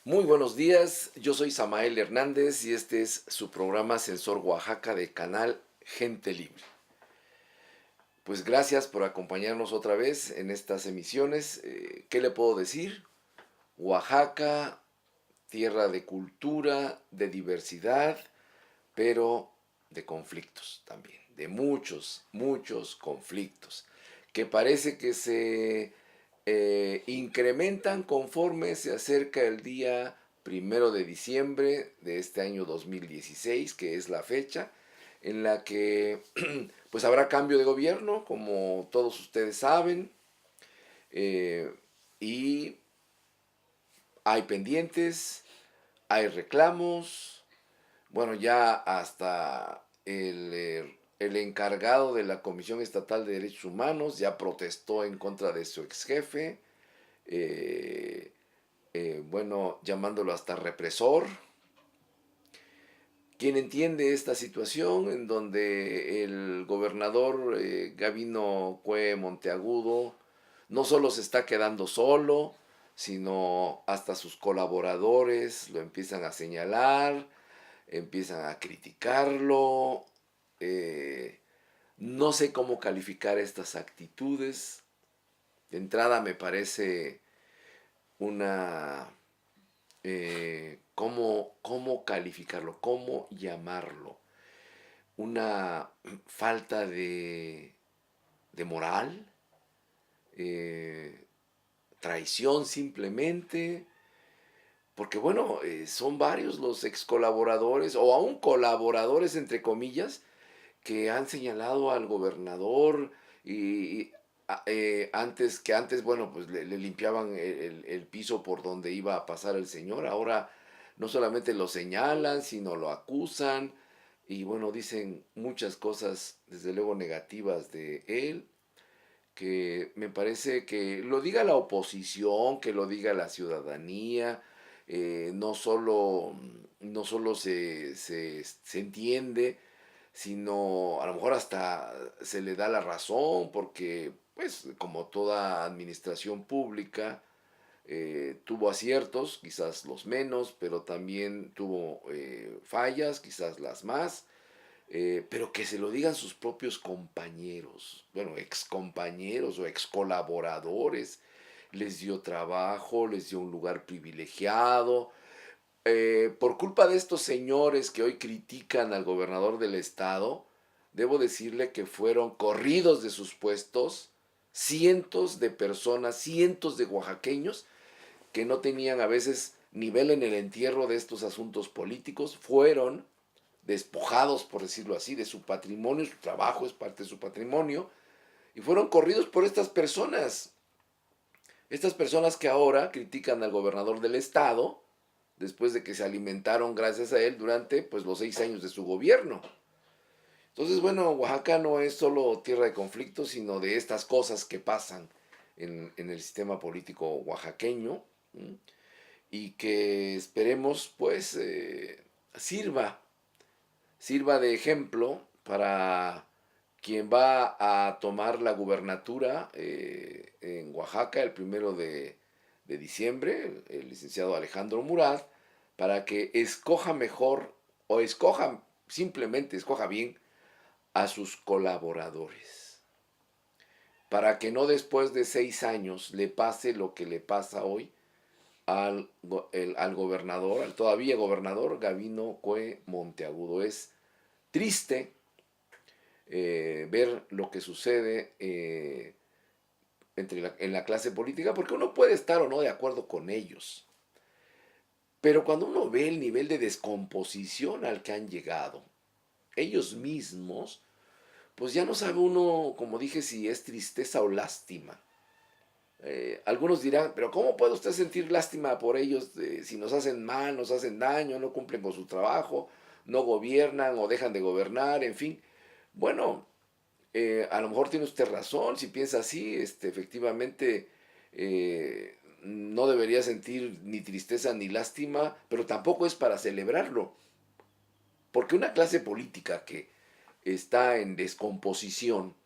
Muy buenos días, yo soy Samael Hernández y este es su programa Sensor Oaxaca de Canal Gente Libre. Pues gracias por acompañarnos otra vez en estas emisiones. ¿Qué le puedo decir? Oaxaca, tierra de cultura, de diversidad, pero de conflictos también, de muchos conflictos, que parece que se incrementan conforme se acerca el día 1 de diciembre de este año 2016, que es la fecha en la que pues habrá cambio de gobierno, como todos ustedes saben, eh, y hay pendientes, hay reclamos. Bueno, ya hasta el encargado de la Comisión Estatal de Derechos Humanos ya protestó en contra de su ex jefe, eh, bueno, llamándolo hasta represor. ¿Quién entiende esta situación en donde el gobernador Gabino Cue Monteagudo no solo se está quedando solo, sino hasta sus colaboradores lo empiezan a señalar, empiezan a criticarlo? eh, no sé cómo calificar estas actitudes. De entrada me parece una... ¿cómo calificarlo? ¿Cómo llamarlo? Una falta de moral, eh, traición simplemente, porque bueno, son varios los ex colaboradores o aún colaboradores entre comillas que han señalado al gobernador y antes, bueno, pues le limpiaban el piso por donde iba a pasar el señor. Ahora no solamente lo señalan, sino lo acusan y bueno, dicen muchas cosas, desde luego negativas de él, que me parece que lo diga la oposición, que lo diga la ciudadanía. No solo se entiende, sino a lo mejor hasta se le da la razón, porque pues como toda administración pública tuvo aciertos, quizás los menos, pero también tuvo fallas, quizás las más. Pero que se lo digan sus propios compañeros, bueno, ex compañeros o ex colaboradores, les dio trabajo, les dio un lugar privilegiado. Por culpa de estos señores que hoy critican al gobernador del estado, debo decirle que fueron corridos de sus puestos cientos de personas, cientos de oaxaqueños que no tenían a veces nivel en el entierro de estos asuntos políticos, fueron despojados, por decirlo así, de su patrimonio. Su trabajo es parte de su patrimonio, y fueron corridos por estas personas que ahora critican al gobernador del estado, después de que se alimentaron gracias a él durante pues los 6 años de su gobierno. Entonces, bueno, Oaxaca no es solo tierra de conflicto, sino de estas cosas que pasan en el sistema político oaxaqueño, ¿m? Y que esperemos pues sirva de ejemplo para quien va a tomar la gubernatura en Oaxaca el 1 de diciembre, el licenciado Alejandro Murat, para que escoja mejor o simplemente escoja bien a sus colaboradores, para que no después de 6 años le pase lo que le pasa hoy al gobernador, al todavía gobernador Gabino Cue Monteagudo. Es triste ver lo que sucede en la clase política, porque uno puede estar o no de acuerdo con ellos, pero cuando uno ve el nivel de descomposición al que han llegado ellos mismos, pues ya no sabe uno, como dije, si es tristeza o lástima. Algunos dirán, pero ¿cómo puede usted sentir lástima por ellos si nos hacen mal, nos hacen daño, no cumplen con su trabajo, no gobiernan o dejan de gobernar, en fin? Bueno, a lo mejor tiene usted razón, si piensa así, efectivamente no debería sentir ni tristeza ni lástima, pero tampoco es para celebrarlo, porque una clase política que está en descomposición,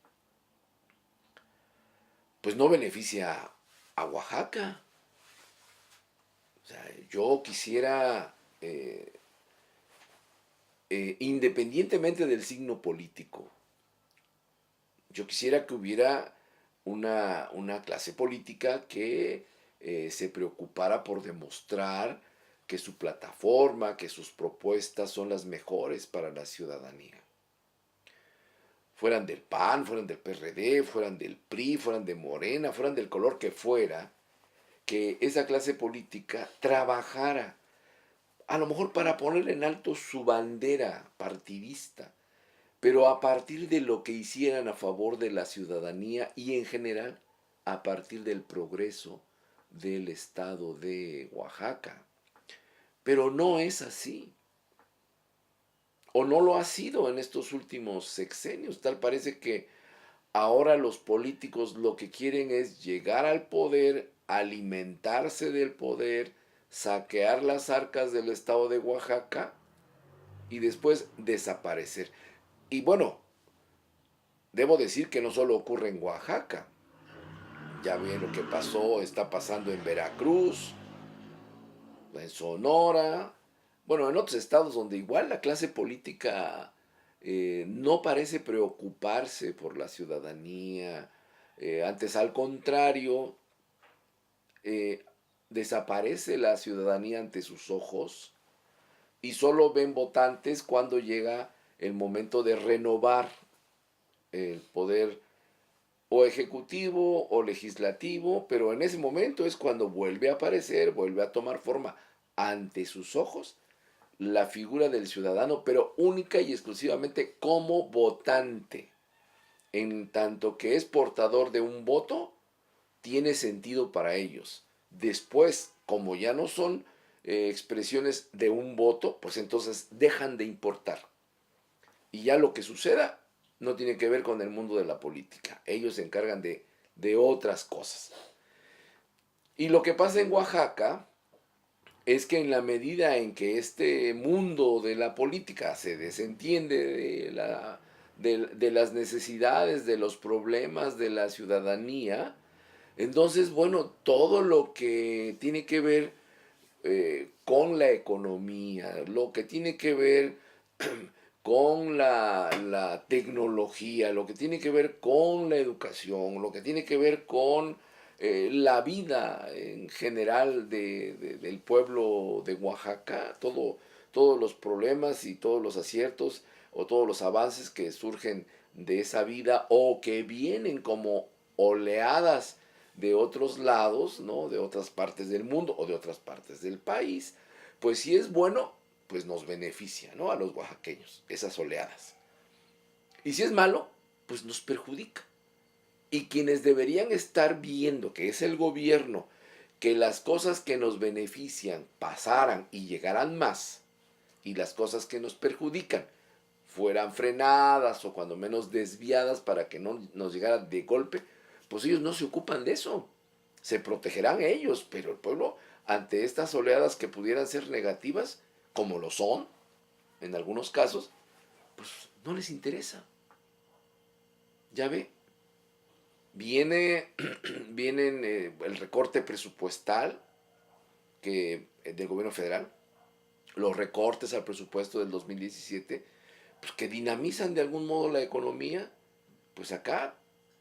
pues no beneficia a Oaxaca. O sea, yo quisiera, independientemente del signo político, yo quisiera que hubiera una clase política que se preocupara por demostrar que su plataforma, que sus propuestas son las mejores para la ciudadanía. Fueran del PAN, fueran del PRD, fueran del PRI, fueran de Morena, fueran del color que fuera, que esa clase política trabajara, a lo mejor para poner en alto su bandera partidista, pero a partir de lo que hicieran a favor de la ciudadanía y en general a partir del progreso del estado de Oaxaca. Pero no es así, o no lo ha sido en estos últimos sexenios. Tal parece que ahora los políticos lo que quieren es llegar al poder, alimentarse del poder, saquear las arcas del estado de Oaxaca y después desaparecer. Y bueno, debo decir que no solo ocurre en Oaxaca. Ya ven lo que pasó, está pasando en Veracruz, en Sonora, bueno, en otros estados donde igual la clase política no parece preocuparse por la ciudadanía. Antes, al contrario, eh, desaparece la ciudadanía ante sus ojos y solo ven votantes cuando llega el momento de renovar el poder o ejecutivo o legislativo, pero en ese momento es cuando vuelve a aparecer, vuelve a tomar forma ante sus ojos la figura del ciudadano, pero única y exclusivamente como votante. En tanto que es portador de un voto, tiene sentido para ellos. Después, como ya no son expresiones de un voto, pues entonces dejan de importar. Y ya lo que suceda no tiene que ver con el mundo de la política. Ellos se encargan de otras cosas. Y lo que pasa en Oaxaca es que en la medida en que este mundo de la política se desentiende de las necesidades, de los problemas de la ciudadanía, entonces, bueno, todo lo que tiene que ver con la economía, lo que tiene que ver con la tecnología, lo que tiene que ver con la educación, lo que tiene que ver con la vida en general del pueblo de Oaxaca, todos los problemas y todos los aciertos o todos los avances que surgen de esa vida o que vienen como oleadas de otros lados, ¿no? De otras partes del mundo o de otras partes del país, pues si es bueno, pues nos beneficia, ¿no? A los oaxaqueños, esas oleadas. Y si es malo, pues nos perjudica. Y quienes deberían estar viendo, que es el gobierno, que las cosas que nos benefician pasaran y llegaran más, y las cosas que nos perjudican fueran frenadas o cuando menos desviadas para que no nos llegara de golpe, pues ellos no se ocupan de eso. Se protegerán ellos, pero el pueblo ante estas oleadas que pudieran ser negativas, como lo son en algunos casos, pues no les interesa. Ya ve, viene, vienen el recorte presupuestal del gobierno federal, los recortes al presupuesto del 2017, pues que dinamizan de algún modo la economía, pues acá,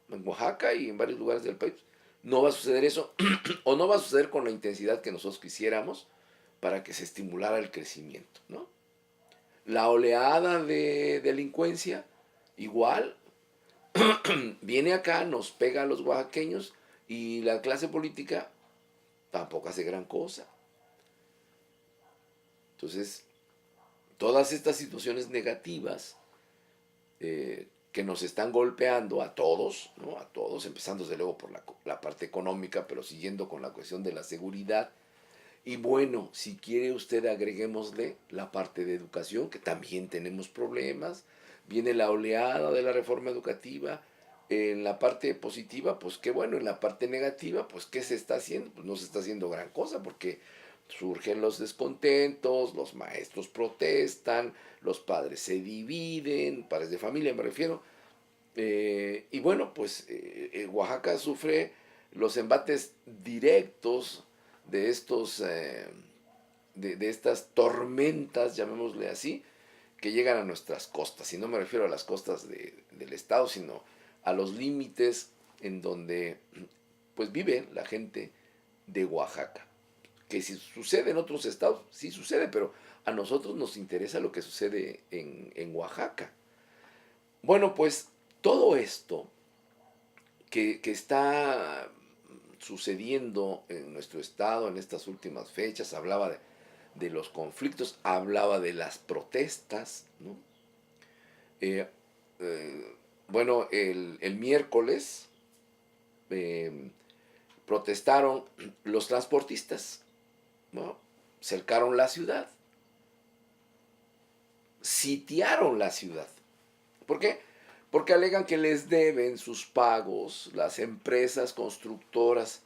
en Oaxaca y en varios lugares del país, no va a suceder eso, o no va a suceder con la intensidad que nosotros quisiéramos para que se estimulara el crecimiento, ¿no? La oleada de delincuencia, igual, viene acá, nos pega a los oaxaqueños y la clase política tampoco hace gran cosa. Entonces, todas estas situaciones negativas que nos están golpeando a todos, ¿no? A todos, empezando desde luego por la parte económica, pero siguiendo con la cuestión de la seguridad. Y bueno, si quiere usted agreguémosle la parte de educación, que también tenemos problemas. Viene la oleada de la reforma educativa. En la parte positiva, pues qué bueno. En la parte negativa, pues ¿qué se está haciendo? Pues no se está haciendo gran cosa porque surgen los descontentos, los maestros protestan, los padres se dividen, padres de familia me refiero. Y bueno, pues Oaxaca sufre los embates directos de estos, de estas tormentas, llamémosle así, que llegan a nuestras costas. Y no me refiero a las costas del estado, sino a los límites en donde pues vive la gente de Oaxaca. Que si sucede en otros estados, sí sucede, pero a nosotros nos interesa lo que sucede en Oaxaca. Bueno, pues todo esto que está sucediendo en nuestro estado en estas últimas fechas, hablaba de los conflictos, hablaba de las protestas, ¿no? Eh, eh, bueno, el miércoles eh, protestaron los transportistas, ¿no? Cercaron la ciudad, sitiaron la ciudad. ¿Por qué? Porque alegan que les deben sus pagos las empresas constructoras.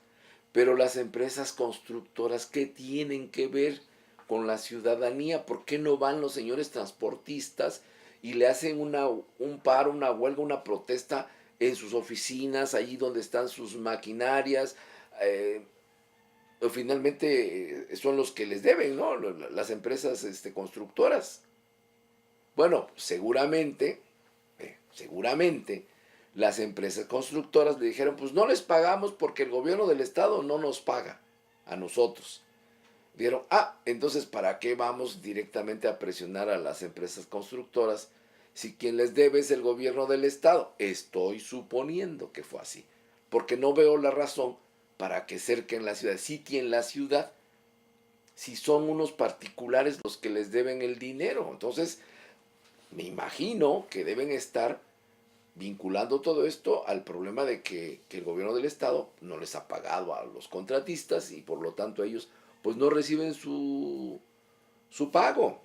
Pero las empresas constructoras, ¿qué tienen que ver con la ciudadanía? ¿Por qué no van los señores transportistas y le hacen un paro, una huelga, una protesta en sus oficinas, allí donde están sus maquinarias? Eh, Finalmente son los que les deben, ¿no? Las empresas constructoras. Bueno, seguramente las empresas constructoras le dijeron, pues no les pagamos porque el gobierno del estado no nos paga a nosotros. Dijeron, entonces ¿para qué vamos directamente a presionar a las empresas constructoras si quien les debe es el gobierno del estado? Estoy suponiendo que fue así, porque no veo la razón para que cerquen la ciudad, sitien la ciudad, si son unos particulares los que les deben el dinero. Entonces, me imagino que deben estar vinculando todo esto al problema de que el gobierno del estado no les ha pagado a los contratistas y por lo tanto ellos pues no reciben su pago,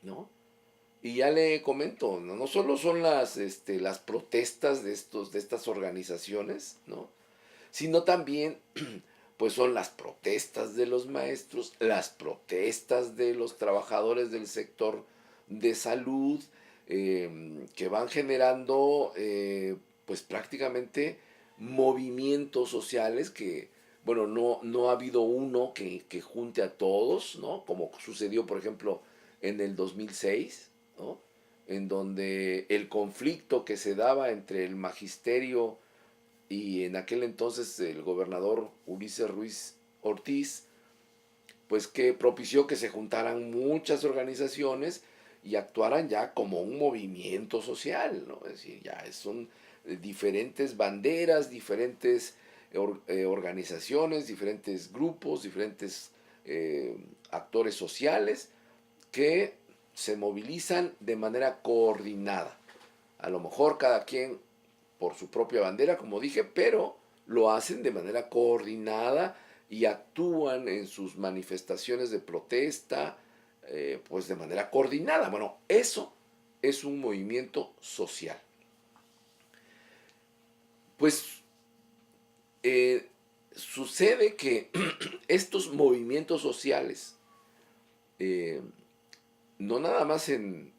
¿no? Y ya le comento, no solo son las protestas de estas organizaciones, ¿no? Sino también pues son las protestas de los maestros, las protestas de los trabajadores del sector de salud, que van generando pues prácticamente movimientos sociales que, bueno, no ha habido uno que junte a todos, ¿no? Como sucedió, por ejemplo, en el 2006, ¿no? En donde el conflicto que se daba entre el magisterio y en aquel entonces el gobernador Ulises Ruiz Ortiz, pues que propició que se juntaran muchas organizaciones y actuaran ya como un movimiento social, ¿no? Es decir, ya son diferentes banderas, diferentes organizaciones, diferentes grupos, diferentes actores sociales que se movilizan de manera coordinada. A lo mejor cada quien por su propia bandera, como dije, pero lo hacen de manera coordinada y actúan en sus manifestaciones de protesta, pues de manera coordinada. Bueno, eso es un movimiento social. Pues sucede que estos movimientos sociales, no nada más en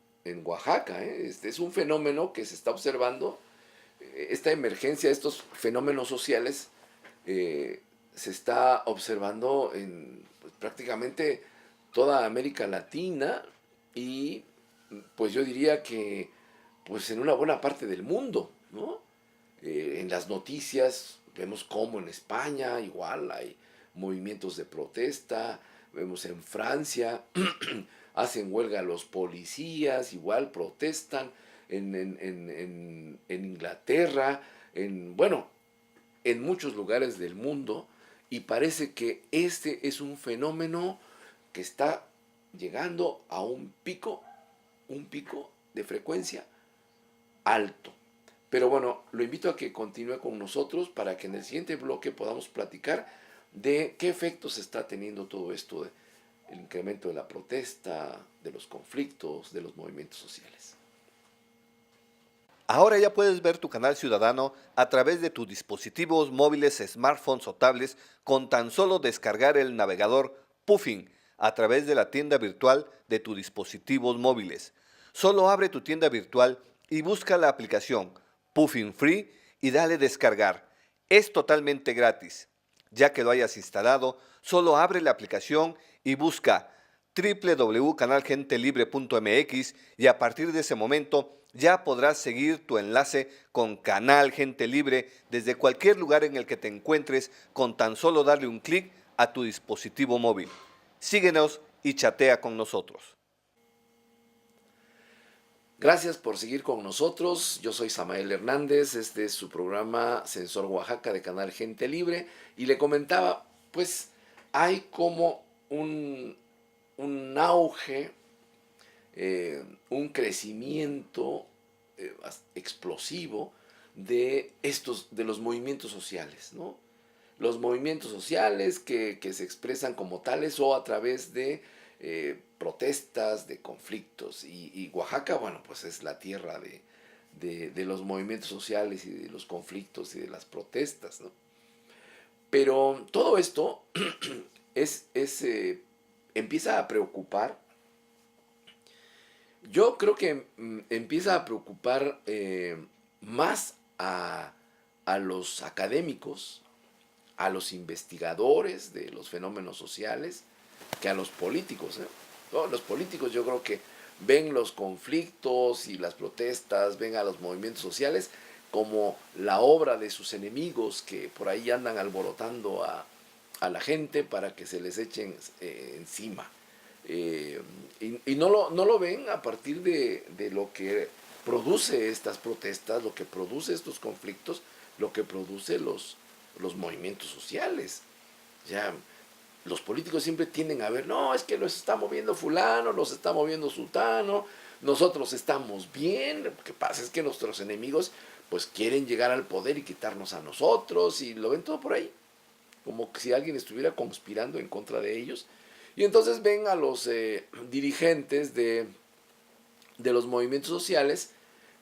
Oaxaca, es un fenómeno que se está observando, esta emergencia, estos fenómenos sociales, se está observando en pues, prácticamente toda América Latina y pues yo diría que pues en una buena parte del mundo, ¿no? En las noticias vemos cómo en España igual hay movimientos de protesta, vemos en Francia hacen huelga los policías, igual protestan, en Inglaterra, bueno, en muchos lugares del mundo, y parece que este es un fenómeno que está llegando a un pico de frecuencia alto. Pero bueno, lo invito a que continúe con nosotros para que en el siguiente bloque podamos platicar de qué efectos está teniendo todo esto, el incremento de la protesta, de los conflictos, de los movimientos sociales. Ahora ya puedes ver tu canal ciudadano a través de tus dispositivos móviles, smartphones o tablets con tan solo descargar el navegador Puffin a través de la tienda virtual de tus dispositivos móviles. Solo abre tu tienda virtual y busca la aplicación Puffin Free y dale descargar. Es totalmente gratis. Ya que lo hayas instalado, solo abre la aplicación y busca www.canalgentelibre.mx y a partir de ese momento ya podrás seguir tu enlace con Canal Gente Libre desde cualquier lugar en el que te encuentres con tan solo darle un clic a tu dispositivo móvil. Síguenos y chatea con nosotros. Gracias por seguir con nosotros. Yo soy Samael Hernández. Este es su programa Sensor Oaxaca de Canal Gente Libre. Y le comentaba, pues hay como un auge, un crecimiento explosivo de los movimientos sociales, ¿no? Los movimientos sociales que se expresan como tales o a través de protestas, de conflictos. Y Oaxaca, bueno, pues es la tierra de los movimientos sociales y de los conflictos y de las protestas, ¿no? Pero todo esto empieza a preocupar. Yo creo que empieza a preocupar más a los académicos, a los investigadores de los fenómenos sociales, que a los políticos, ¿eh? No, los políticos yo creo que ven los conflictos y las protestas, ven a los movimientos sociales como la obra de sus enemigos que por ahí andan alborotando a la gente para que se les echen encima. Y no lo ven a partir de lo que produce estas protestas, lo que produce estos conflictos, lo que produce los movimientos sociales. Ya, los políticos siempre tienden a ver, no, es que los está moviendo fulano, los está moviendo sultano, nosotros estamos bien. Lo que pasa es que nuestros enemigos pues quieren llegar al poder y quitarnos a nosotros, y lo ven todo por ahí, como si alguien estuviera conspirando en contra de ellos. Y entonces ven a los dirigentes de los movimientos sociales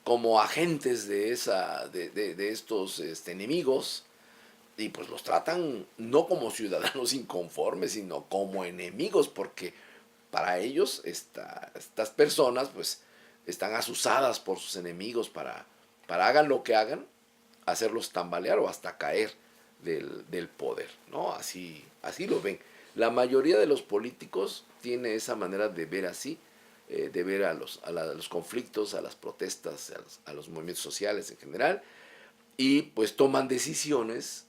como agentes de estos enemigos, y pues los tratan no como ciudadanos inconformes, sino como enemigos, porque para ellos estas personas pues están asusadas por sus enemigos para hagan lo que hagan, hacerlos tambalear o hasta caer del poder, ¿no? Así lo ven. La mayoría de los políticos tiene esa manera de ver así, de ver a los conflictos, a las protestas, a los movimientos sociales en general, y pues toman decisiones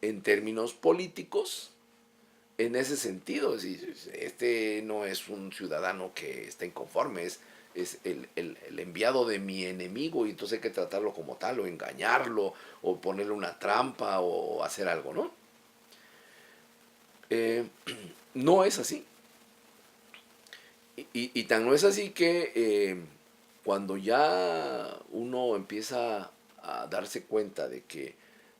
en términos políticos en ese sentido. Es decir, este no es un ciudadano que está inconforme, es el enviado de mi enemigo, y entonces hay que tratarlo como tal, o engañarlo, o ponerle una trampa, o hacer algo, ¿no? Eh, no es así. Y tan no es así que cuando ya uno empieza a darse cuenta de que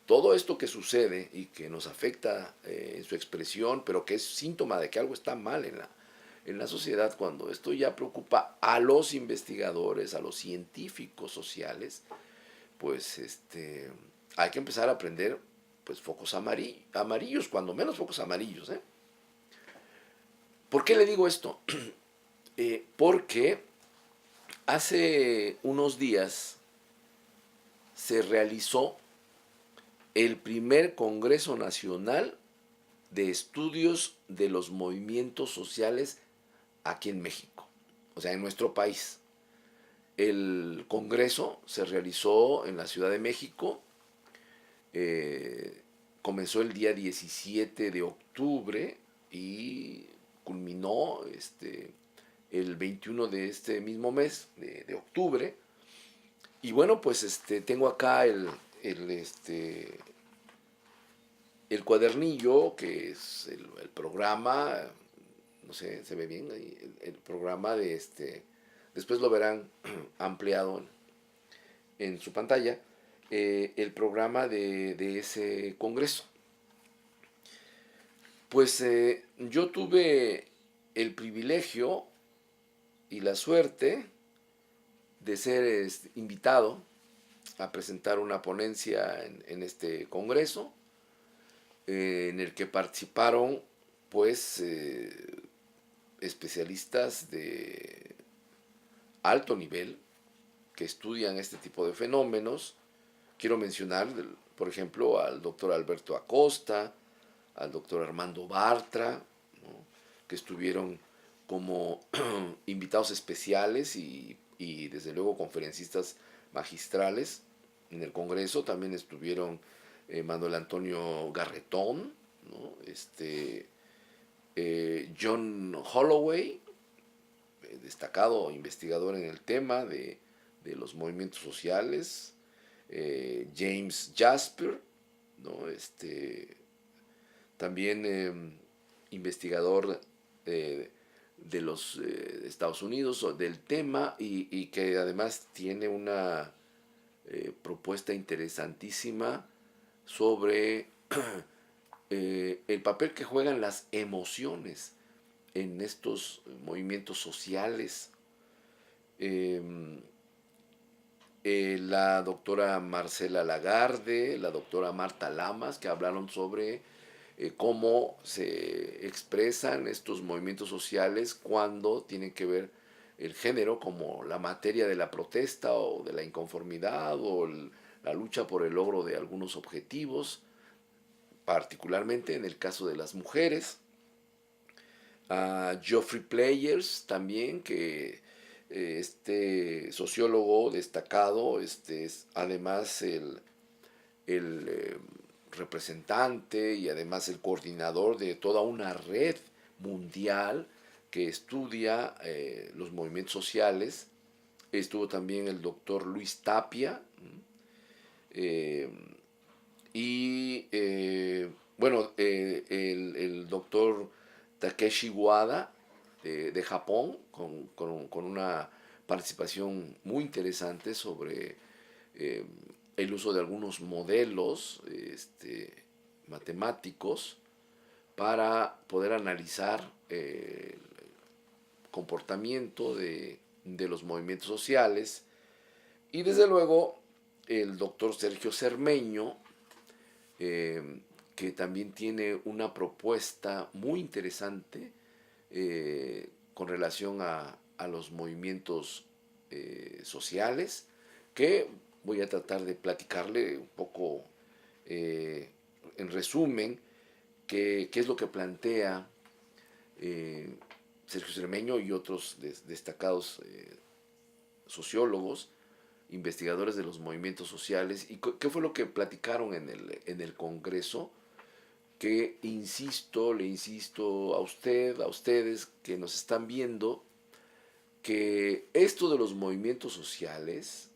todo esto que sucede y que nos afecta en su expresión, pero que es síntoma de que algo está mal en la sociedad, cuando esto ya preocupa a los investigadores, a los científicos sociales, pues hay que empezar a aprender pues focos amarillos, cuando menos focos amarillos, ¿eh? ¿Por qué le digo esto? Porque hace unos días se realizó el primer Congreso Nacional de Estudios de los Movimientos Sociales aquí en México, o sea, en nuestro país. El Congreso se realizó en la Ciudad de México, comenzó el día 17 de octubre y culminó el 21 de este mismo mes, de octubre. Y bueno, pues tengo acá el cuadernillo, que es el programa, no sé, se ve bien ahí, el programa después lo verán ampliado en su pantalla, el programa de ese congreso. Pues yo tuve el privilegio y la suerte de ser invitado a presentar una ponencia en este congreso, en el que participaron pues especialistas de alto nivel que estudian este tipo de fenómenos. Quiero mencionar, por ejemplo, al doctor Alberto Acosta, al doctor Armando Bartra, ¿no? Que estuvieron como invitados especiales y desde luego conferencistas magistrales en el Congreso. También estuvieron Manuel Antonio Garretón, ¿no? John Holloway, destacado investigador en el tema de los movimientos sociales, James Jasper, ¿no? También investigador de los Estados Unidos del tema y que además tiene una propuesta interesantísima sobre el papel que juegan las emociones en estos movimientos sociales. Eh, la doctora Marcela Lagarde, la doctora Marta Lamas, que hablaron sobre cómo se expresan estos movimientos sociales cuando tienen que ver el género como la materia de la protesta o de la inconformidad o la lucha por el logro de algunos objetivos, particularmente en el caso de las mujeres. A Geoffrey Players también, que este sociólogo destacado, es además el representante y además el coordinador de toda una red mundial que estudia los movimientos sociales. Estuvo también el doctor Luis Tapia eh, y bueno, el doctor Takeshi Wada de Japón, con una participación muy interesante sobre eh, el uso de algunos modelos matemáticos para poder analizar el comportamiento de los movimientos sociales. Y desde luego el doctor Sergio Cermeño, eh, que también tiene una propuesta muy interesante con relación a los movimientos sociales, que voy a tratar de platicarle un poco en resumen qué es lo que plantea Sergio Cermeño y otros destacados sociólogos, investigadores de los movimientos sociales, y qué fue lo que platicaron en el Congreso, que le insisto a usted, a ustedes que nos están viendo, que esto de los movimientos sociales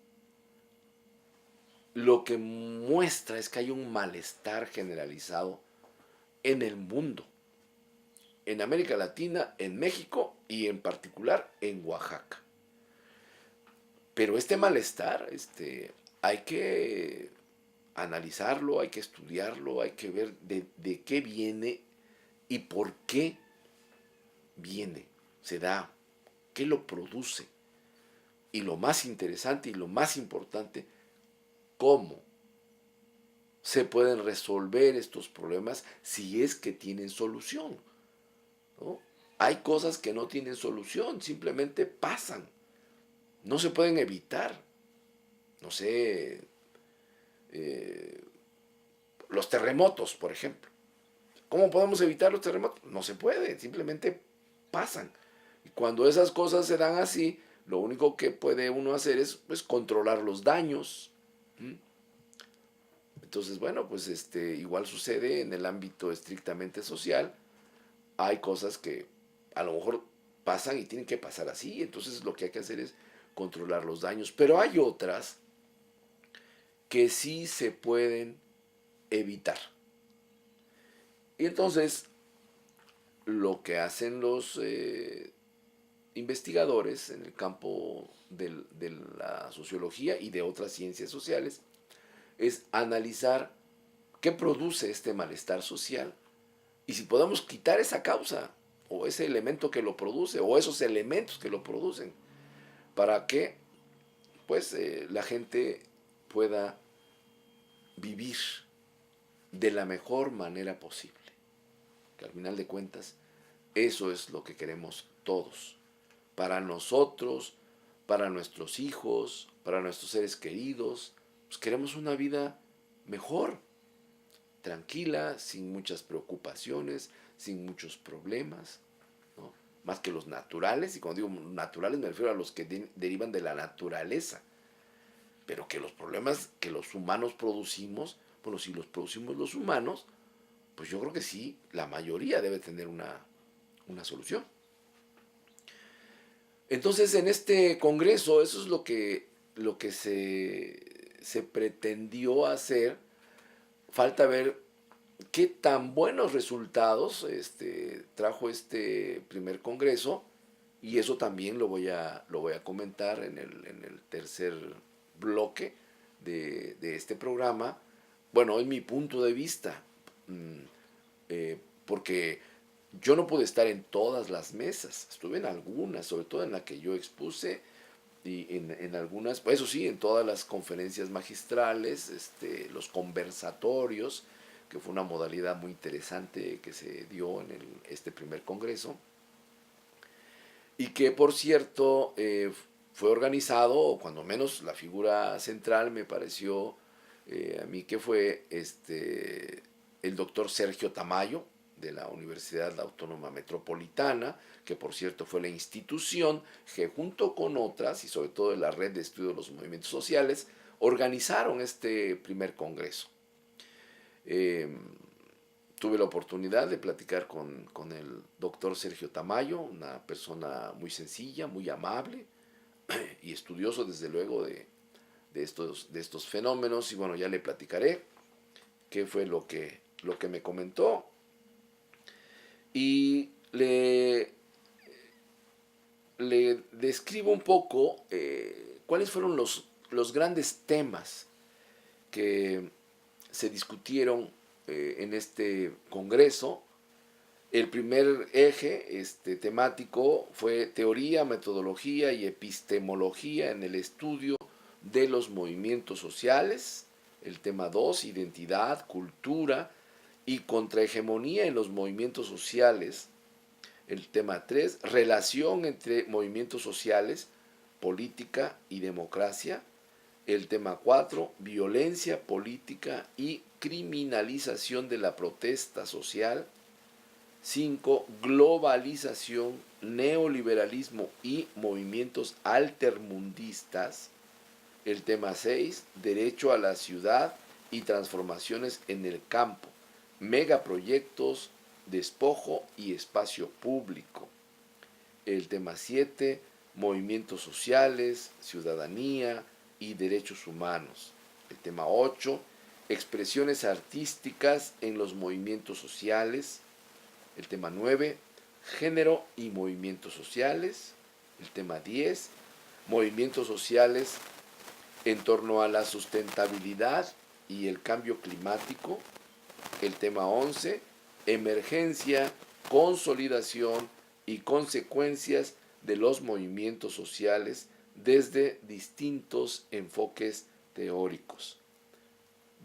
lo que muestra es que hay un malestar generalizado en el mundo, en América Latina, en México y en particular en Oaxaca. Pero este malestar hay que analizarlo, hay que estudiarlo, hay que ver de qué viene y por qué viene, se da, qué lo produce. Y lo más interesante y lo más importante, cómo se pueden resolver estos problemas si es que tienen solución, ¿no? Hay cosas que no tienen solución, simplemente pasan, no se pueden evitar. No sé, los terremotos, por ejemplo. ¿Cómo podemos evitar los terremotos? No se puede, simplemente pasan. Y cuando esas cosas se dan así, lo único que puede uno hacer es pues, controlar los daños. Entonces, bueno, pues igual sucede en el ámbito estrictamente social. Hay cosas que a lo mejor pasan y tienen que pasar así. Entonces lo que hay que hacer es controlar los daños. Pero hay otras que sí se pueden evitar. Y entonces lo que hacen los investigadores en el campo de la sociología y de otras ciencias sociales es analizar qué produce este malestar social y si podemos quitar esa causa o ese elemento que lo produce o esos elementos que lo producen para que pues la gente pueda vivir de la mejor manera posible. Que al final de cuentas eso es lo que queremos todos. Para nosotros, para nuestros hijos, para nuestros seres queridos, pues queremos una vida mejor. tranquila, sin muchas preocupaciones, sin muchos problemas, ¿no? Más que los naturales, y cuando digo naturales me refiero a los que derivan de la naturaleza, pero que los problemas que los humanos producimos, bueno, si los producimos los humanos, pues yo creo que sí, la mayoría debe tener una solución. Entonces, en este congreso, eso es lo que se pretendió hacer. Falta ver qué tan buenos resultados trajo este primer congreso, y eso también lo voy a comentar en el tercer bloque de este programa. Bueno, es mi punto de vista, mm, porque yo no pude estar en todas las mesas, estuve en algunas, sobre todo en la que yo expuse, y en algunas, pues eso sí, en todas las conferencias magistrales, los conversatorios, que fue una modalidad muy interesante que se dio en este primer congreso, y que por cierto fue organizado, o cuando menos la figura central me pareció a mí que fue el doctor Sergio Tamayo, de la Universidad Autónoma Metropolitana, que por cierto fue la institución que junto con otras, y sobre todo de la Red de Estudio de los Movimientos Sociales, organizaron este primer congreso. Eh, Tuve la oportunidad de platicar con el doctor Sergio Tamayo, una persona muy sencilla, muy amable y estudioso desde luego de estos fenómenos, y bueno, ya le platicaré qué fue lo que me comentó, y le describo un poco cuáles fueron los grandes temas que se discutieron en este congreso. El primer eje temático fue teoría, metodología y epistemología en el estudio de los movimientos sociales. El tema 2, identidad, cultura y contrahegemonía en los movimientos sociales. El tema 3, relación entre movimientos sociales, política y democracia. El tema 4, violencia política y criminalización de la protesta social. 5, globalización, neoliberalismo y movimientos altermundistas. El tema 6, derecho a la ciudad y transformaciones en el campo, megaproyectos, despojo y espacio público. El tema 7, movimientos sociales, ciudadanía y derechos humanos. El tema 8, expresiones artísticas en los movimientos sociales. El tema 9, género y movimientos sociales. El tema 10, movimientos sociales en torno a la sustentabilidad y el cambio climático. El tema 11, emergencia, consolidación y consecuencias de los movimientos sociales desde distintos enfoques teóricos.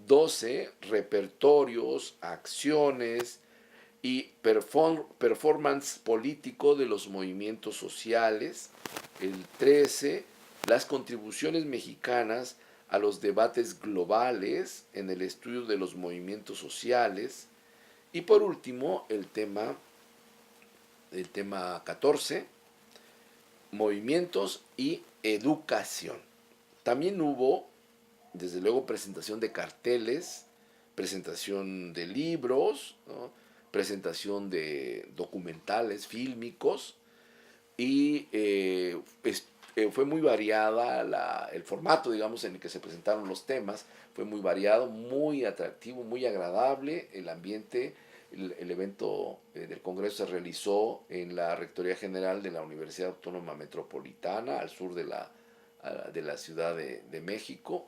12, repertorios, acciones y performance político de los movimientos sociales. El 13, las contribuciones mexicanas a los debates globales en el estudio de los movimientos sociales. Y por último, el tema 14, movimientos y educación. También hubo, desde luego, presentación de carteles, presentación de libros, ¿no? Presentación de documentales fílmicos, y fue muy variada el formato, digamos, en el que se presentaron los temas. Fue muy variado, muy atractivo, muy agradable el ambiente. El evento del Congreso se realizó en la Rectoría General de la Universidad Autónoma Metropolitana, al sur de la Ciudad de México.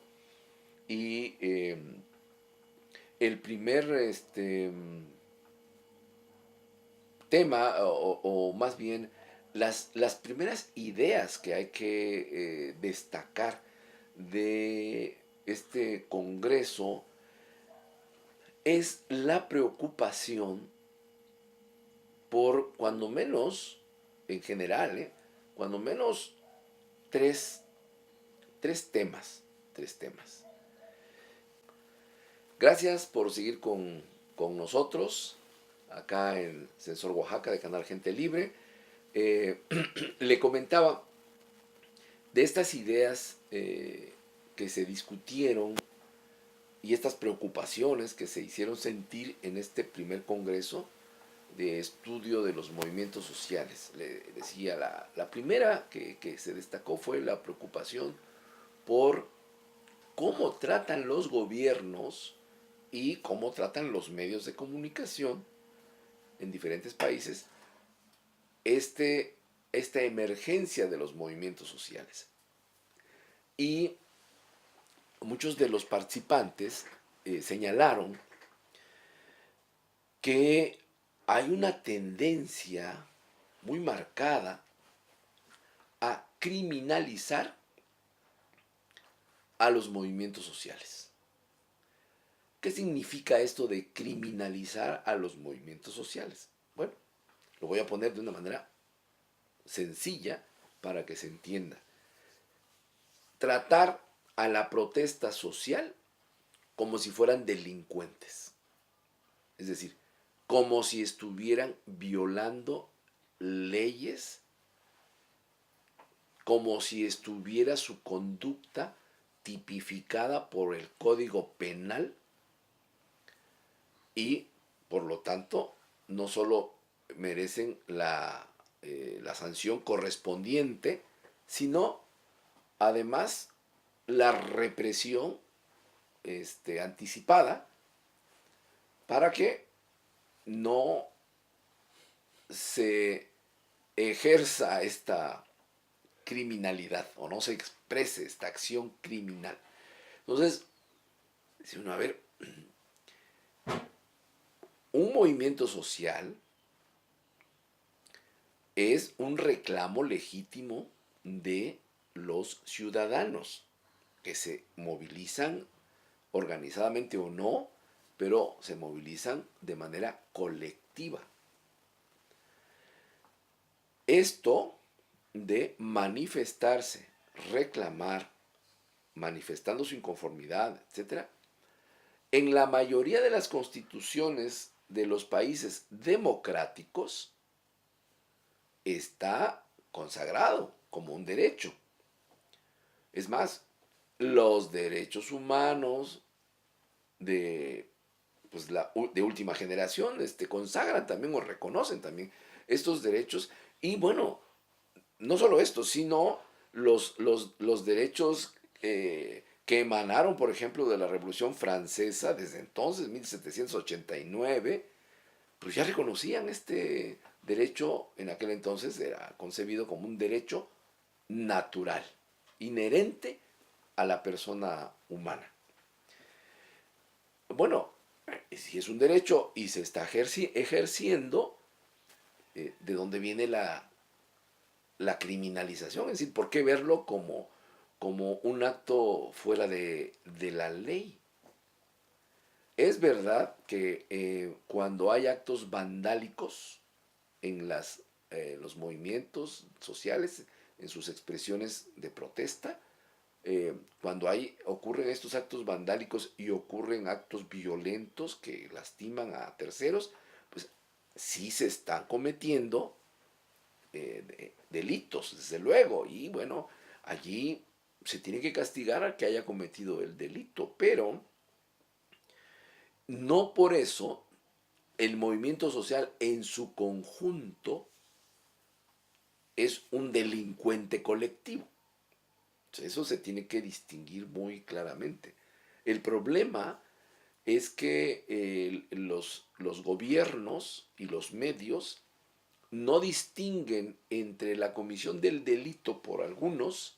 Y el primer tema, o más bien las primeras ideas que hay que destacar de este congreso, es la preocupación por, cuando menos, en general, cuando menos tres temas. Gracias por seguir con nosotros acá en Sensor Oaxaca de Canal Gente Libre. Le comentaba de estas ideas que se discutieron y estas preocupaciones que se hicieron sentir en este primer congreso de estudio de los movimientos sociales. Le decía, la primera que se destacó fue la preocupación por cómo tratan los gobiernos y cómo tratan los medios de comunicación en diferentes países esta emergencia de los movimientos sociales. Y muchos de los participantes señalaron que hay una tendencia muy marcada a criminalizar a los movimientos sociales. ¿Qué significa esto de criminalizar a los movimientos sociales? Bueno, lo voy a poner de una manera sencilla para que se entienda. Tratar a la protesta social como si fueran delincuentes. Es decir, como si estuvieran violando leyes, como si estuviera su conducta tipificada por el Código Penal y, por lo tanto, no solo merecen la sanción correspondiente, sino además la represión anticipada para que no se ejerza esta criminalidad o no se exprese esta acción criminal. Entonces, dice uno, a ver, un movimiento social es un reclamo legítimo de los ciudadanos que se movilizan organizadamente o no, pero se movilizan de manera colectiva. Esto de manifestarse, reclamar, manifestando su inconformidad, etc., en la mayoría de las constituciones de los países democráticos está consagrado como un derecho. Es más, los derechos humanos de última generación consagran también o reconocen también estos derechos. Y bueno, no solo esto, sino los derechos que emanaron, por ejemplo, de la Revolución Francesa desde entonces, 1789, pues ya reconocían este derecho. En aquel entonces era concebido como un derecho natural, inherente a la persona humana. Bueno, si es un derecho y se está ejerciendo, ¿de dónde viene la criminalización? Es decir, ¿por qué verlo como un acto fuera de la ley? Es verdad que cuando hay actos vandálicos en los movimientos sociales, en sus expresiones de protesta, cuando ocurren estos actos vandálicos y ocurren actos violentos que lastiman a terceros, pues sí se están cometiendo delitos, desde luego, y bueno, allí se tiene que castigar al que haya cometido el delito, pero no por eso el movimiento social en su conjunto es un delincuente colectivo. Eso se tiene que distinguir muy claramente. El problema es que los gobiernos y los medios no distinguen entre la comisión del delito por algunos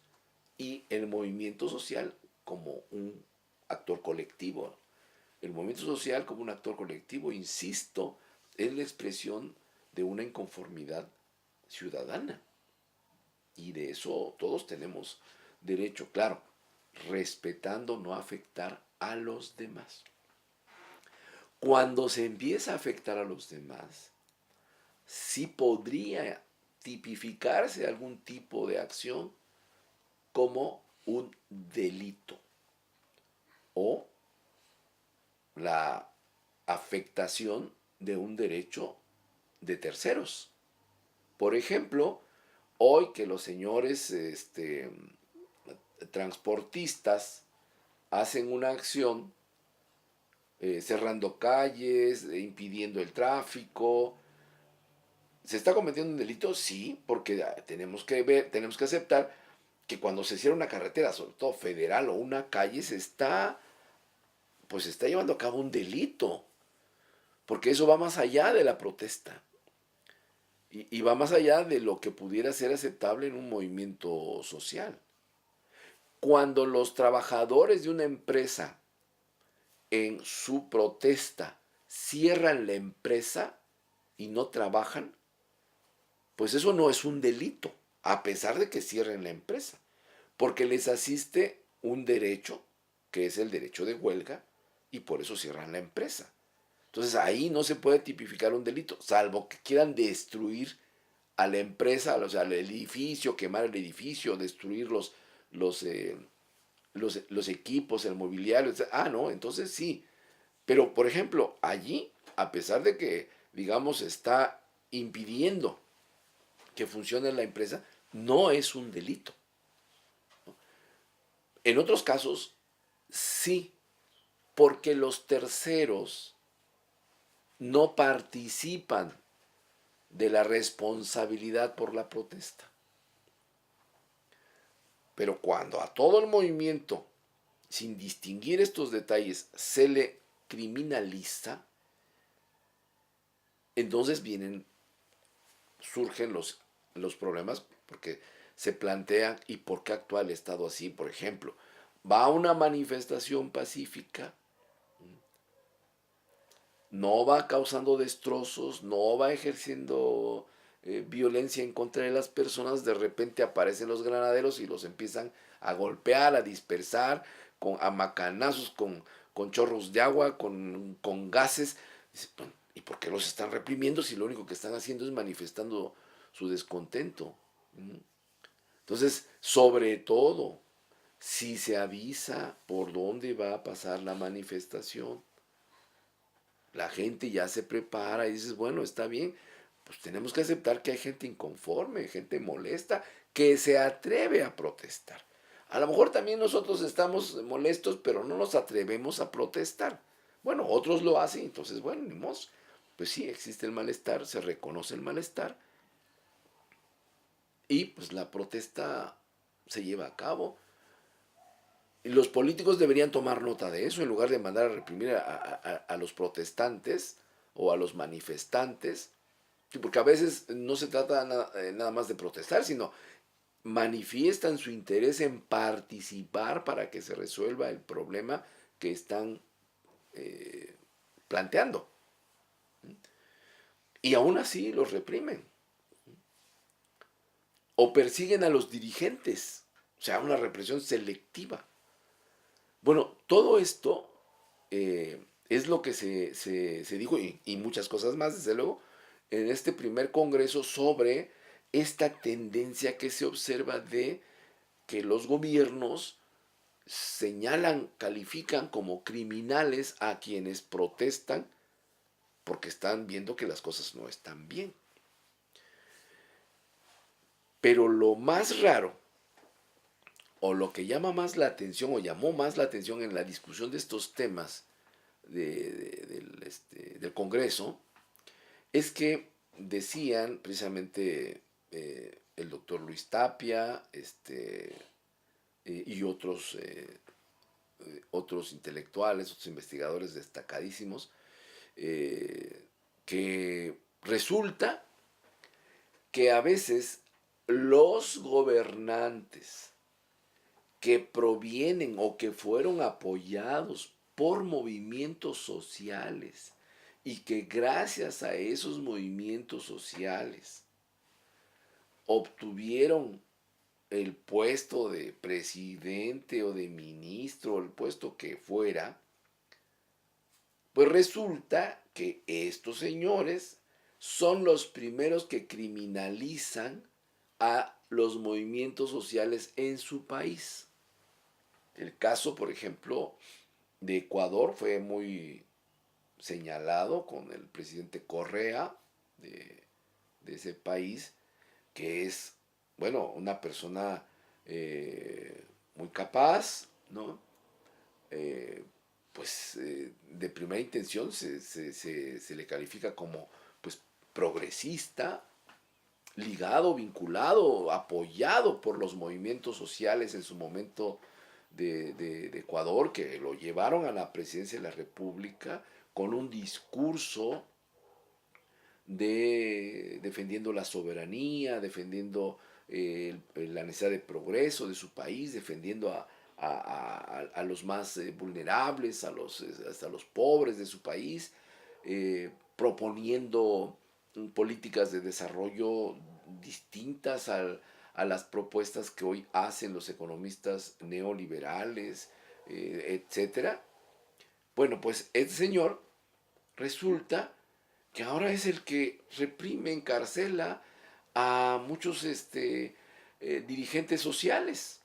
y el movimiento social como un actor colectivo. El movimiento social como un actor colectivo, insisto, es la expresión de una inconformidad ciudadana. Y de eso todos tenemos derecho, claro, respetando no afectar a los demás. Cuando se empieza a afectar a los demás, sí podría tipificarse algún tipo de acción como un delito o la afectación de un derecho de terceros. Por ejemplo, hoy que los señores transportistas hacen una acción cerrando calles, impidiendo el tráfico, ¿se está cometiendo un delito? Sí, porque tenemos que aceptar que cuando se cierra una carretera, sobre todo federal o una calle, pues se está llevando a cabo un delito, porque eso va más allá de la protesta y va más allá de lo que pudiera ser aceptable en un movimiento social. Cuando los trabajadores de una empresa en su protesta cierran la empresa y no trabajan, pues eso no es un delito, a pesar de que cierren la empresa, porque les asiste un derecho, que es el derecho de huelga, y por eso cierran la empresa. Entonces ahí no se puede tipificar un delito, salvo que quieran destruir a la empresa, o sea, el edificio, quemar el edificio, destruir los, eh, los equipos, el mobiliario, etc. Ah, no, entonces sí. Pero, por ejemplo, allí, a pesar de que, digamos, está impidiendo que funcione la empresa, no es un delito. En otros casos, sí, porque los terceros no participan de la responsabilidad por la protesta. Pero cuando a todo el movimiento, sin distinguir estos detalles, se le criminaliza, entonces surgen los problemas porque se plantean y por qué actúa el Estado así. Por ejemplo, va a una manifestación pacífica, no va causando destrozos, no va ejerciendo violencia en contra de las personas, de repente aparecen los granaderos y los empiezan a golpear, a dispersar, a macanazos, con chorros de agua, con gases. ¿Y por qué los están reprimiendo si lo único que están haciendo es manifestando su descontento? Entonces, sobre todo, si se avisa por dónde va a pasar la manifestación, la gente ya se prepara y dices, bueno, está bien, pues tenemos que aceptar que hay gente inconforme, gente molesta, que se atreve a protestar. A lo mejor también nosotros estamos molestos, pero no nos atrevemos a protestar. Bueno, otros lo hacen, entonces, bueno, ni modo. Pues sí, existe el malestar, se reconoce el malestar y pues la protesta se lleva a cabo. Y los políticos deberían tomar nota de eso en lugar de mandar a reprimir a los protestantes o a los manifestantes. Sí, porque a veces no se trata nada más de protestar, sino manifiestan su interés en participar para que se resuelva el problema que están planteando. Y aún así los reprimen. O persiguen a los dirigentes. O sea, una represión selectiva. Bueno, todo esto es lo que se dijo y muchas cosas más, desde luego, en este primer congreso sobre esta tendencia que se observa de que los gobiernos señalan, califican como criminales a quienes protestan porque están viendo que las cosas no están bien. Pero lo más raro, o lo que llama más la atención, o llamó más la atención en la discusión de estos temas del Congreso, es que decían precisamente el doctor Luis Tapia y otros intelectuales, otros investigadores destacadísimos, que resulta que a veces los gobernantes que provienen o que fueron apoyados por movimientos sociales y que gracias a esos movimientos sociales obtuvieron el puesto de presidente o de ministro, o el puesto que fuera, pues resulta que estos señores son los primeros que criminalizan a los movimientos sociales en su país. El caso, por ejemplo, de Ecuador fue muy señalado con el presidente Correa de, de ese país, que es, bueno, una persona muy capaz, ¿no? Eh, de primera intención se le califica como pues progresista, ligado, vinculado, apoyado por los movimientos sociales en su momento de Ecuador, que lo llevaron a la presidencia de la República con un discurso de defendiendo la soberanía, defendiendo la necesidad de progreso de su país, defendiendo a los más vulnerables, hasta los pobres de su país, proponiendo políticas de desarrollo distintas a las propuestas que hoy hacen los economistas neoliberales, etcétera. Bueno, pues este señor resulta que ahora es el que reprime, encarcela a muchos dirigentes sociales.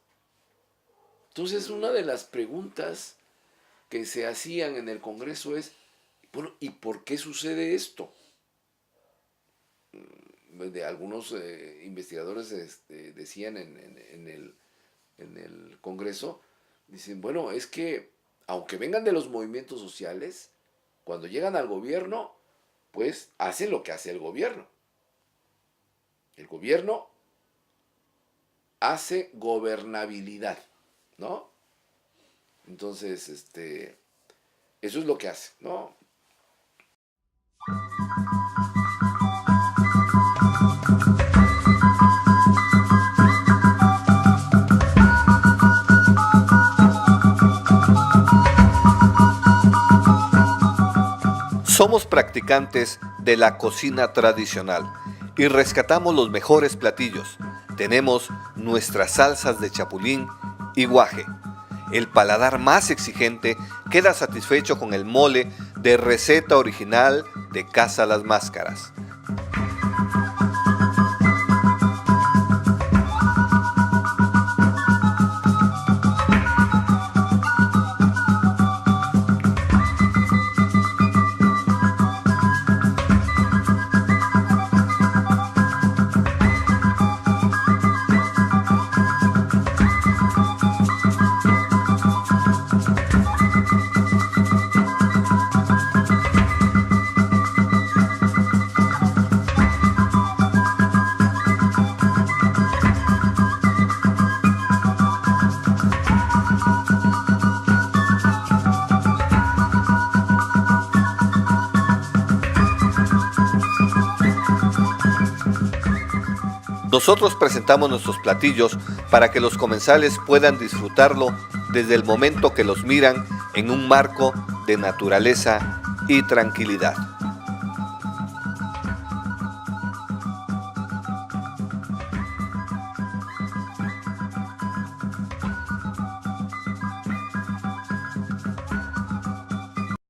Entonces, una de las preguntas que se hacían en el Congreso es, bueno, ¿y por qué sucede esto? De algunos investigadores decían en el Congreso, dicen, bueno, es que aunque vengan de los movimientos sociales, cuando llegan al gobierno, pues hacen lo que hace el gobierno. El gobierno hace gobernabilidad, ¿no? Entonces, eso es lo que hace, ¿no? Somos practicantes de la cocina tradicional y rescatamos los mejores platillos. Tenemos nuestras salsas de chapulín y guaje. El paladar más exigente queda satisfecho con el mole de receta original de Casa Las Máscaras. Nosotros presentamos nuestros platillos para que los comensales puedan disfrutarlo desde el momento que los miran en un marco de naturaleza y tranquilidad.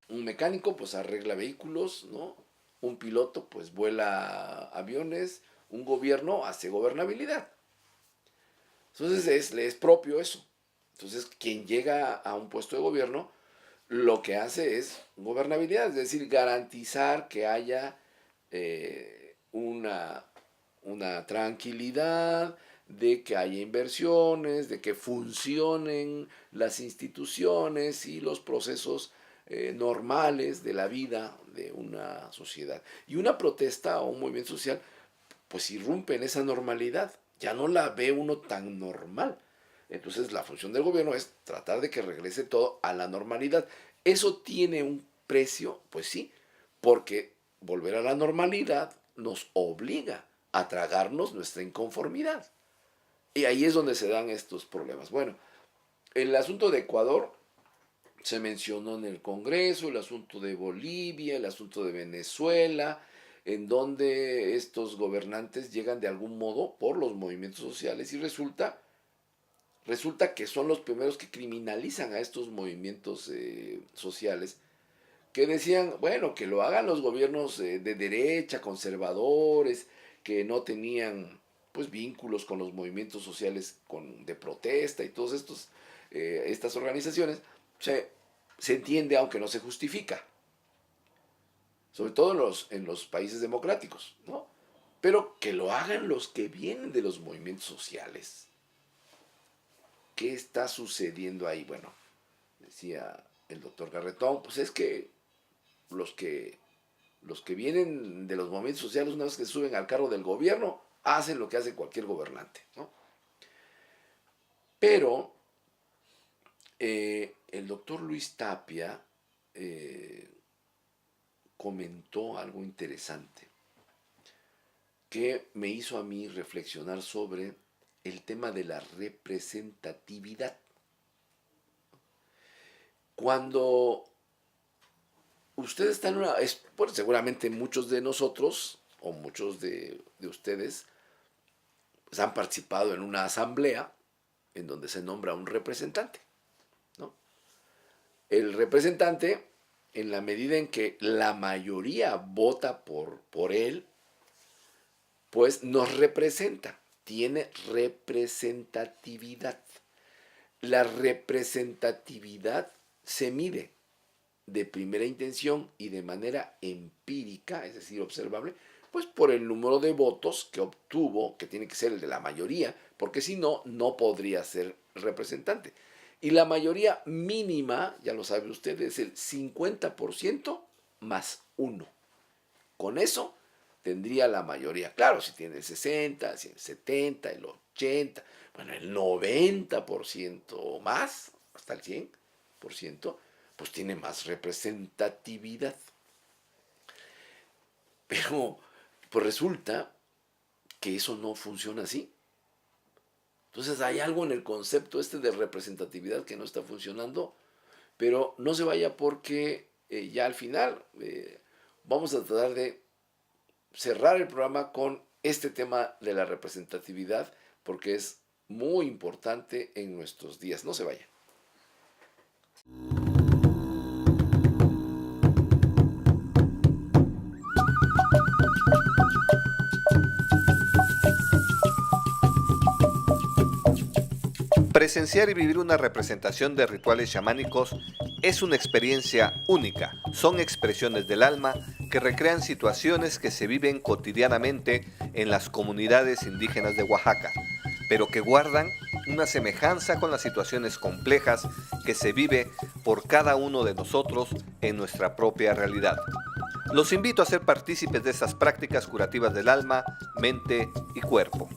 Un mecánico pues arregla vehículos, ¿no? Un piloto pues vuela aviones, un gobierno hace gobernabilidad. Entonces le es propio eso. Entonces quien llega a un puesto de gobierno lo que hace es gobernabilidad, es decir, garantizar que haya una tranquilidad, de que haya inversiones, de que funcionen las instituciones y los procesos normales de la vida de una sociedad. Y una protesta o un movimiento social pues irrumpe en esa normalidad, ya no la ve uno tan normal. Entonces la función del gobierno es tratar de que regrese todo a la normalidad. ¿Eso tiene un precio? Pues sí, porque volver a la normalidad nos obliga a tragarnos nuestra inconformidad. Y ahí es donde se dan estos problemas. Bueno, el asunto de Ecuador se mencionó en el Congreso, el asunto de Bolivia, el asunto de Venezuela, en donde estos gobernantes llegan de algún modo por los movimientos sociales y resulta que son los primeros que criminalizan a estos movimientos sociales, que decían, bueno, que lo hagan los gobiernos de derecha, conservadores, que no tenían pues vínculos con los movimientos sociales de protesta y todas estas organizaciones. O sea, se entiende aunque no se justifica, sobre todo en los países democráticos, ¿no? Pero que lo hagan los que vienen de los movimientos sociales. ¿Qué está sucediendo ahí? Bueno, decía el doctor Garretón, pues es que los que los que vienen de los movimientos sociales, una vez que suben al carro del gobierno, hacen lo que hace cualquier gobernante, ¿no? Pero el doctor Luis Tapia comentó algo interesante que me hizo a mí reflexionar sobre el tema de la representatividad. Cuando usted está en una... bueno, seguramente muchos de nosotros, o muchos de ustedes, pues han participado en una asamblea en donde se nombra un representante, ¿no? El representante, en la medida en que la mayoría vota por él, pues nos representa, tiene representatividad. La representatividad se mide de primera intención y de manera empírica, es decir, observable, pues por el número de votos que obtuvo, que tiene que ser el de la mayoría, porque si no, no podría ser representante. Y la mayoría mínima, ya lo sabe usted, es el 50% más uno. Con eso tendría la mayoría. Claro, si tiene el 60, el 70, el 80, bueno, el 90% o más, hasta el 100%, pues tiene más representatividad. Pero pues resulta que eso no funciona así. Entonces hay algo en el concepto este de representatividad que no está funcionando, pero no se vaya porque ya al final vamos a tratar de cerrar el programa con este tema de la representatividad porque es muy importante en nuestros días. No se vaya. Presenciar y vivir una representación de rituales chamánicos es una experiencia única. Son expresiones del alma que recrean situaciones que se viven cotidianamente en las comunidades indígenas de Oaxaca, pero que guardan una semejanza con las situaciones complejas que se vive por cada uno de nosotros en nuestra propia realidad. Los invito a ser partícipes de estas prácticas curativas del alma, mente y cuerpo.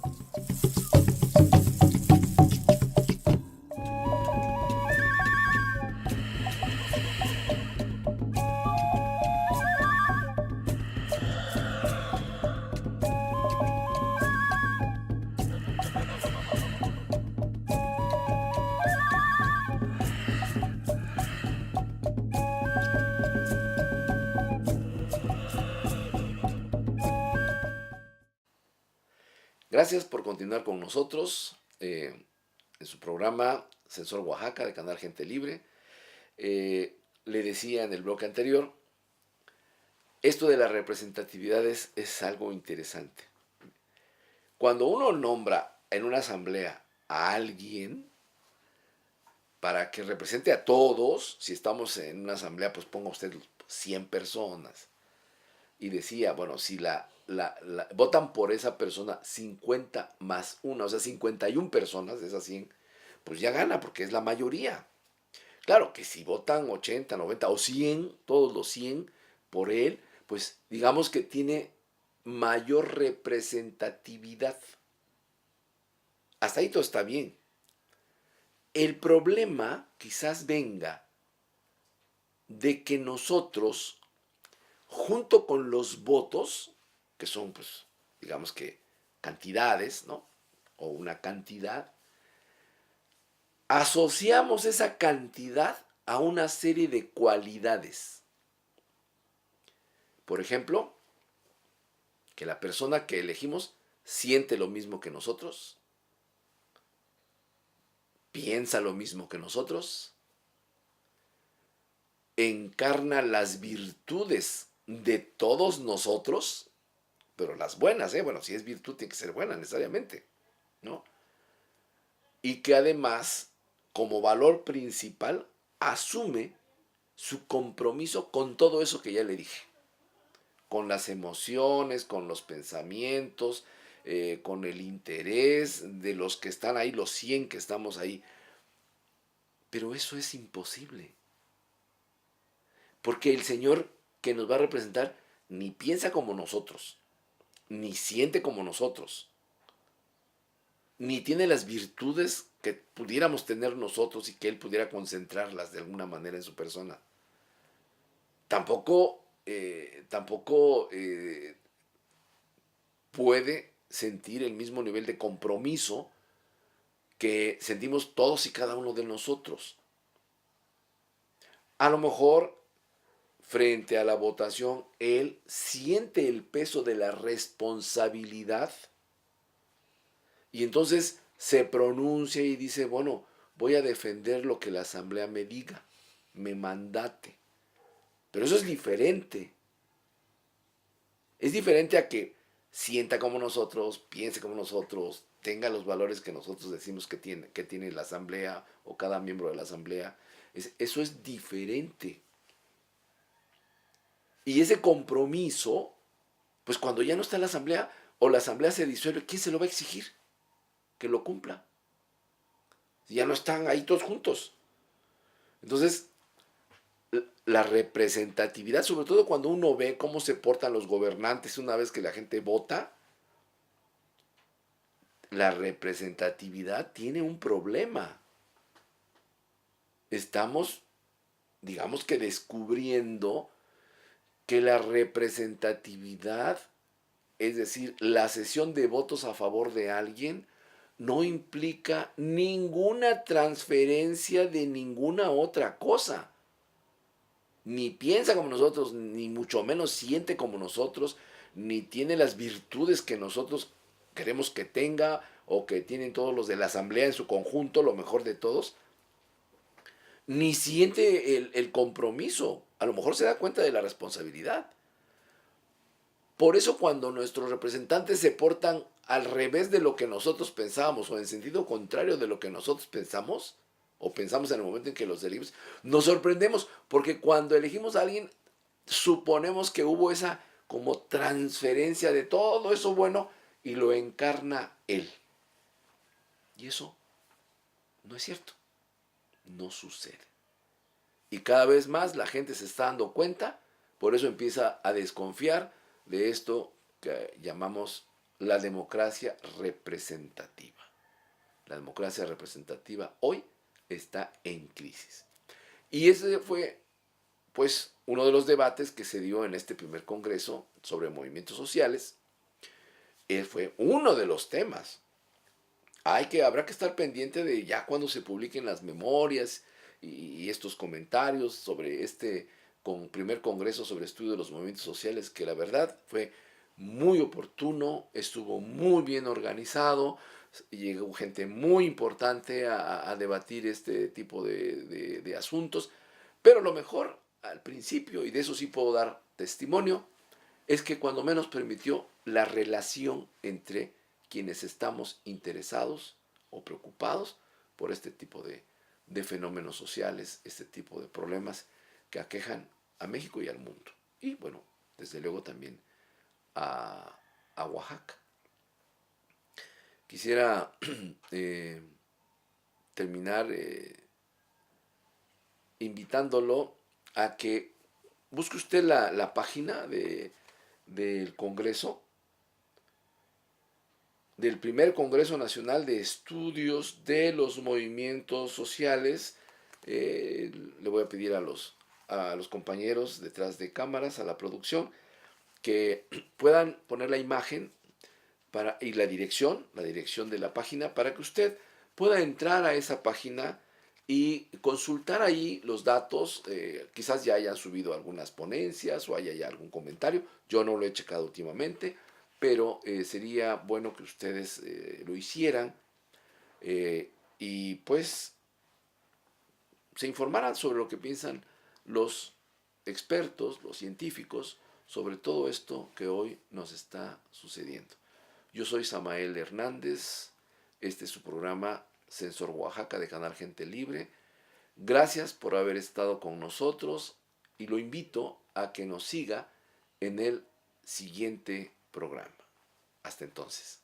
Gracias por continuar con nosotros en su programa Sensor Oaxaca de Canal Gente Libre. Le decía en el bloque anterior, esto de la representatividad es algo interesante. Cuando uno nombra en una asamblea a alguien para que represente a todos, si estamos en una asamblea, pues ponga usted 100 personas. Y decía, bueno, si votan por esa persona 50 más una, o sea, 51 personas de esas 100, pues ya gana porque es la mayoría. Claro que si votan 80, 90 o 100, todos los 100 por él, pues digamos que tiene mayor representatividad. Hasta ahí todo está bien. El problema quizás venga de que nosotros, junto con los votos, que son, pues, digamos que cantidades, ¿no? O una cantidad, asociamos esa cantidad a una serie de cualidades. Por ejemplo, que la persona que elegimos siente lo mismo que nosotros, piensa lo mismo que nosotros, encarna las virtudes de todos nosotros, pero las buenas, bueno, si es virtud tiene que ser buena necesariamente, ¿no? Y que además, como valor principal, asume su compromiso con todo eso que ya le dije, con las emociones, con los pensamientos, con el interés de los que están ahí, los 100 que estamos ahí. Pero eso es imposible, porque el Señor que nos va a representar ni piensa como nosotros, ni siente como nosotros, ni tiene las virtudes que pudiéramos tener nosotros y que Él pudiera concentrarlas de alguna manera en su persona. Tampoco puede sentir el mismo nivel de compromiso que sentimos todos y cada uno de nosotros. A lo mejor, frente a la votación, él siente el peso de la responsabilidad y entonces se pronuncia y dice, bueno, voy a defender lo que la asamblea me diga, me mandate. Pero eso es diferente. Es diferente a que sienta como nosotros, piense como nosotros, tenga los valores que nosotros decimos que tiene la asamblea o cada miembro de la asamblea. Eso es diferente. Y ese compromiso, pues cuando ya no está la asamblea o la asamblea se disuelve, ¿quién se lo va a exigir? Que lo cumpla. Si ya no están ahí todos juntos. Entonces, la representatividad, sobre todo cuando uno ve cómo se portan los gobernantes una vez que la gente vota, la representatividad tiene un problema. Estamos, digamos que descubriendo que la representatividad, es decir, la cesión de votos a favor de alguien, no implica ninguna transferencia de ninguna otra cosa. Ni piensa como nosotros, ni mucho menos siente como nosotros, ni tiene las virtudes que nosotros queremos que tenga o que tienen todos los de la asamblea en su conjunto, lo mejor de todos, ni siente el compromiso. A lo mejor se da cuenta de la responsabilidad. Por eso cuando nuestros representantes se portan al revés de lo que nosotros pensábamos o en sentido contrario de lo que nosotros pensamos o pensamos en el momento en que los elegimos, nos sorprendemos porque cuando elegimos a alguien suponemos que hubo esa como transferencia de todo eso bueno y lo encarna él. Y eso no es cierto, no sucede. Y cada vez más la gente se está dando cuenta, por eso empieza a desconfiar de esto que llamamos la democracia representativa. La democracia representativa hoy está en crisis. Y ese fue, pues, uno de los debates que se dio en este primer congreso sobre movimientos sociales. Fue uno de los temas. Habrá que estar pendiente de ya cuando se publiquen las memorias y estos comentarios sobre este primer congreso sobre estudio de los movimientos sociales, que la verdad fue muy oportuno, estuvo muy bien organizado, llegó gente muy importante a debatir este tipo de asuntos, pero lo mejor al principio, y de eso sí puedo dar testimonio, es que cuando menos permitió la relación entre quienes estamos interesados o preocupados por este tipo de fenómenos sociales, este tipo de problemas que aquejan a México y al mundo. Y bueno, desde luego también a Oaxaca. Quisiera terminar invitándolo a que busque usted la página del Congreso, del primer Congreso Nacional de Estudios de los Movimientos Sociales. Le voy a pedir a los compañeros detrás de cámaras, a la producción, que puedan poner la imagen y la dirección de la página para que usted pueda entrar a esa página y consultar ahí los datos. Quizás ya hayan subido algunas ponencias o haya ya algún comentario. Yo no lo he checado últimamente, pero sería bueno que ustedes lo hicieran y pues se informaran sobre lo que piensan los expertos, los científicos, sobre todo esto que hoy nos está sucediendo. Yo soy Samael Hernández, este es su programa Sensor Oaxaca de Canal Gente Libre. Gracias por haber estado con nosotros y lo invito a que nos siga en el siguiente programa. Hasta entonces.